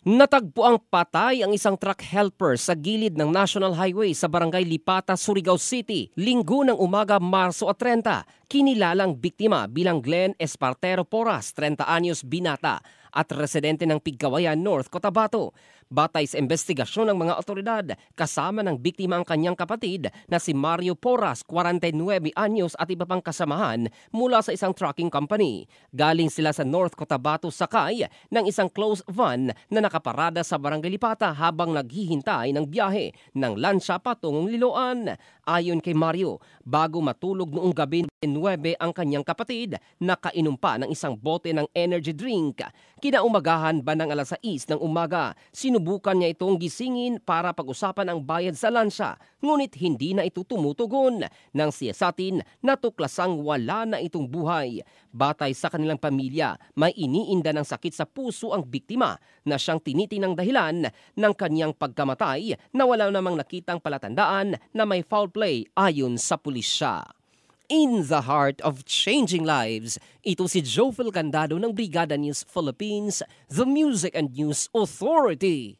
Natagpo ang patay ang isang truck helper sa gilid ng National Highway sa Barangay Lipata, Surigao City, Linggo ng umaga, Marso 30. Kinilalang biktima bilang Glenn Espartero Porras, 30 anyos, binata at residente ng Pigkawayan North, Cotabato. Batay sa investigasyon ng mga otoridad, kasama ng biktima ang kanyang kapatid na si Mario Porras, 49 anyos at iba pang kasamahan mula sa isang trucking company. Galing sila sa North Cotabato sakay ng isang closed van na nakaparada sa Barangay Lipata habang naghihintay ng biyahe ng lansya patungong Liloan. Ayon kay Mario, bago matulog noong gabi 9 ang kanyang kapatid, nakainom pa ng isang bote ng energy drink. Kinaumagahan ba ng alas 6 ng umaga, sinubukan niya itong gisingin para pag-usapan ang bayad sa lansya, ngunit hindi na ito tumutugon. Nang siyasatin, natuklasang wala na itong buhay. Batay sa kanilang pamilya, may iniinda ng sakit sa puso ang biktima na siyang tinitinang dahilan ng kanyang pagkamatay na wala namang nakitang palatandaan na may foul play ayon sa pulisya. In the heart of changing lives, ito si Jovel Candado ng Brigada News Philippines, the Music and News Authority.